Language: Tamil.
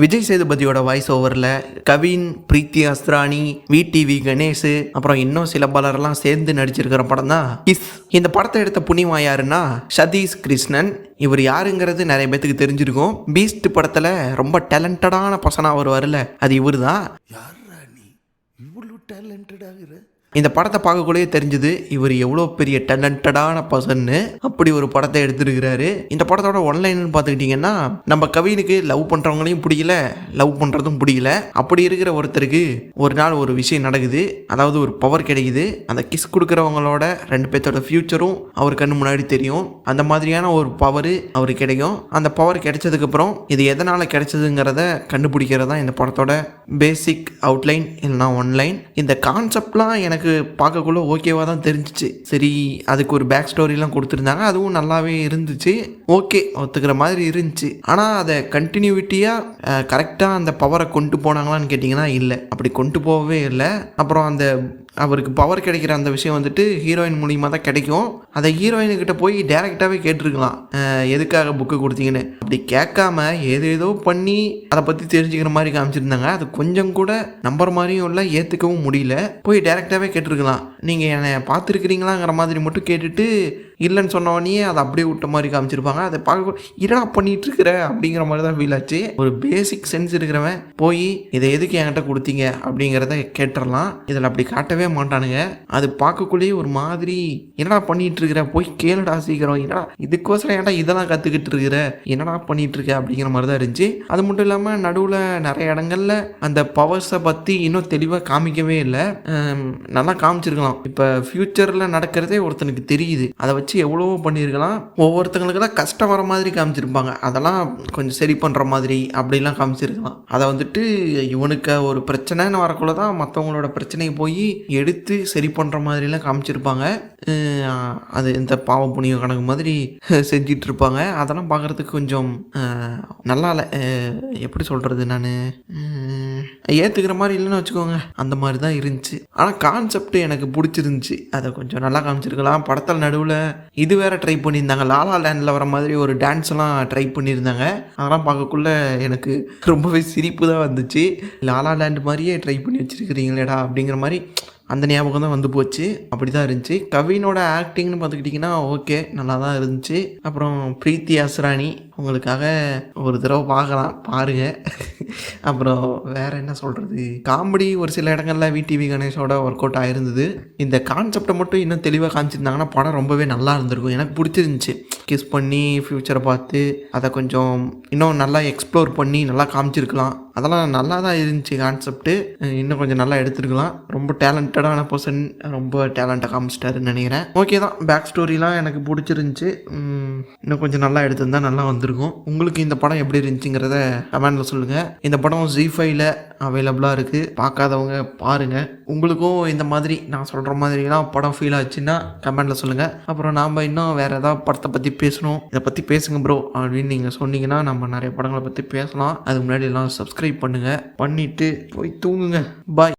விஜய் சேதுபதியோட வாய்ஸ் ஓவரில் கவின், பிரீத்தி அஸ்ரானி, விடிவி கணேஷ், அப்புறம் இன்னும் சில பலரெல்லாம் சேர்ந்து நடிச்சிருக்கிற படம் தான் கிஸ். இந்த படத்தை எடுத்த புனிமா யாருன்னா சதீஷ் கிருஷ்ணன். இவர் யாருங்கிறது நிறைய பேத்துக்கு தெரிஞ்சிருக்கும். பீஸ்ட் படத்தில் ரொம்ப டேலண்டடான பர்சனாக வருவார்ல, அது இவர் தான். இந்த படத்தை பார்க்கக்கூடயே தெரிஞ்சது இவர் எவ்வளோ பெரிய டேலண்டடான பர்சன்னு. அப்படி ஒரு படத்தை எடுத்துருக்கிறாரு. இந்த படத்தோட ஒன்லைன்னு பார்த்துக்கிட்டிங்கன்னா, நம்ம கவினுக்கு லவ் பண்ணுறவங்களையும் பிடிக்கல, லவ் பண்ணுறதும் பிடிக்கல. அப்படி இருக்கிற ஒருத்தருக்கு ஒரு நாள் ஒரு விஷயம் நடக்குது. அதாவது ஒரு பவர் கிடைக்குது. அந்த கிஸ் கொடுக்குறவங்களோட ரெண்டு பேர்த்தோட ஃப்யூச்சரும் அவர் கண்ணு முன்னாடி தெரியும். அந்த மாதிரியான ஒரு பவர் அவருக்கு கிடைக்கும். அந்த பவர் கிடைச்சதுக்கப்புறம் இது எதனால் கிடைச்சதுங்கிறத கண்டுபிடிக்கிறது தான் இந்த படத்தோட பேசிக் அவுட்லைன் இல்லைனா ஒன்லைன். இந்த கான்செப்ட்லாம் எனக்கு பார்க்கக்குள்ள ஓகேவாக தான் தெரிஞ்சிச்சு. சரி, அதுக்கு ஒரு பேக் ஸ்டோரிலாம் கொடுத்துருந்தாங்க, அதுவும் நல்லாவே இருந்துச்சு. ஓகே, ஒத்துக்கிற மாதிரி இருந்துச்சு. ஆனால் அதை கண்டினியூவிட்டியாக கரெக்டாக அந்த பவரை கொண்டு போனாங்களான்னு கேட்டிங்கன்னா இல்லை, அப்படி கொண்டு போகவே இல்லை. அப்புறம் அந்த அவருக்கு பவர் கிடைக்கிற அந்த விஷயம் வந்துட்டு ஹீரோயின் மூலியமாக தான் கிடைக்கும். அதை ஹீரோயின்கிட்ட போய் டேரெக்டாகவே கேட்டிருக்கலாம், எதுக்காக புக்கு கொடுத்தீங்கன்னு. அப்படி கேட்காம ஏதேதோ பண்ணி அதை பற்றி தெரிஞ்சுக்கிற மாதிரி காமிச்சிருந்தாங்க. அது கொஞ்சம் கூட நம்புற மாதிரியும் இல்லை, ஏற்றுக்கவும் முடியல. போய் டேரெக்டாகவே கேட்டிருக்கலாம், நீங்கள் என்னை பார்த்துருக்கிறீங்களாங்கிற மாதிரி மட்டும் கேட்டுட்டு இல்லைன்னு சொன்னவனே அதை அப்படியே விட்ட மாதிரி காமிச்சிருப்பாங்க. அதை பார்க்க என்னடா பண்ணிட்டு இருக்கிற அப்படிங்கிற மாதிரி தான் ஃபீல் ஆச்சு. ஒரு பேசிக் சென்ஸ் இருக்கிறவன் போய் இதை எதுக்கு என்கிட்ட கொடுத்தீங்க அப்படிங்கிறத கேட்டுடலாம். இதில் அப்படி காட்டவே மாட்டானுங்க. அது பார்க்கக்குள்ளேயே ஒரு மாதிரி என்னடா பண்ணிட்டு இருக்கிற, போய் கேளுடா சீக்கிரம், என்னடா இதுக்கோசரம் ஏன்டா இதெல்லாம் கற்றுக்கிட்டு இருக்கிற, என்னடா பண்ணிட்டு இருக்க அப்படிங்கிற மாதிரி தான் இருந்துச்சு. அது மட்டும் இல்லாமல் நடுவில் நிறைய இடங்கள்ல அந்த பவர்ஸை பற்றி இன்னும் தெளிவாக காமிக்கவே இல்லை. நல்லா காமிச்சிருக்கலாம். இப்போ ஃப்யூச்சரில் நடக்கிறதே ஒருத்தனுக்கு தெரியுது, அதை வச்சு எவ்வளவோ பண்ணியிருக்கலாம். ஒவ்வொருத்தங்களுக்கெல்லாம் கஷ்டம் வர மாதிரி காமிச்சிருப்பாங்க, அதெல்லாம் கொஞ்சம் சரி பண்ணுற மாதிரி அப்படிலாம் காமிச்சிருக்கலாம். அதை வந்துட்டு இவனுக்கு ஒரு பிரச்சனைன்னு வரக்குள்ள தான் மற்றவங்களோட பிரச்சனையை போய் எடுத்து சரி பண்ணுற மாதிரிலாம் காமிச்சிருப்பாங்க. அது இந்த பாவம் புண்ணியம் கணக்கு மாதிரி செஞ்சிட்டு இருப்பாங்க. அதெல்லாம் பார்க்குறதுக்கு கொஞ்சம் நல்லா இல்லை. எப்படி சொல்கிறது, நான் ஏற்றுக்கிற மாதிரி இல்லைன்னு வச்சுக்கோங்க, அந்த மாதிரி தான் இருந்துச்சு. ஆனால் கான்செப்ட் எனக்கு பிடிச்சிருந்துச்சி. அதை கொஞ்சம் நல்லா காமிச்சிருக்கலாம். படத்தில் நடுவில் இது வேற ட்ரை பண்ணியிருந்தாங்க, லாலா லேண்டில் வர மாதிரி ஒரு டான்ஸ் எல்லாம் ட்ரை பண்ணியிருந்தாங்க. அதெல்லாம் பார்க்கக்குள்ள எனக்கு ரொம்பவே சிரிப்பு தான் வந்துச்சு. லாலா லேண்ட் மாதிரியே ட்ரை பண்ணி வச்சுருக்கிறீங்களேடா அப்படிங்கிற மாதிரி அந்த ஞாபகம் தான் வந்து போச்சு. அப்படி தான் இருந்துச்சு. கவினோட ஆக்டிங்னு பார்த்துக்கிட்டிங்கன்னா ஓகே, நல்லா தான் இருந்துச்சு. அப்புறம் பிரீத்தி அஸ்ரானி உங்களுக்காக ஒரு தடவை பார்க்கலாம், பாருங்கள். அப்புறம் வேறு என்ன சொல்கிறது, காமெடி ஒரு சில இடங்களில் விடிவி கணேஷோட ஒர்க் அவுட் ஆகிருந்தது. இந்த கான்செப்டை மட்டும் இன்னும் தெளிவாக காமிச்சிருந்தாங்கன்னா படம் ரொம்பவே நல்லா இருந்திருக்கும். எனக்கு பிடிச்சிருந்துச்சி. கிஸ் பண்ணி ஃப்யூச்சரை பார்த்து அதை கொஞ்சம் இன்னும் நல்லா எக்ஸ்ப்ளோர் பண்ணி நல்லா காமிச்சிருக்கலாம். அதெல்லாம் நல்லா தான் இருந்துச்சு. கான்செப்ட்டு இன்னும் கொஞ்சம் நல்லா எடுத்துருக்கலாம். ரொம்ப டேலண்டடான பர்சன், ரொம்ப டேலண்ட்டாக காமிச்சிட்டாருன்னு நினைக்கிறேன். ஓகே தான், பேக் ஸ்டோரிலாம் எனக்கு பிடிச்சிருந்துச்சி. இன்னும் கொஞ்சம் நல்லா எடுத்திருந்தா நல்லா வந்திருக்கும். உங்களுக்கு இந்த படம் எப்படி இருந்துச்சுங்கிறத கமெண்டில் சொல்லுங்கள். இந்த படம் ஜி5ல அவைலபிளாக இருக்குது, பார்க்காதவங்க பாருங்கள். உங்களுக்கும் இந்த மாதிரி நான் சொல்கிற மாதிரிலாம் படம் ஃபீல் ஆச்சுன்னா கமெண்டில் சொல்லுங்கள். அப்புறம் நாம் இன்னும் வேறு ஏதாவது படத்தை பற்றி பேசணும், இதை பற்றி பேசுங்க ப்ரோ அப்படின்னு நீங்கள் சொன்னீங்கன்னா நம்ம நிறைய படங்களை பற்றி பேசலாம். அதுக்கு முன்னாடி எல்லாம் சப்ஸ்கிரைப் பண்ணுங்கள், பண்ணிவிட்டு போய் தூங்குங்க. பாய்.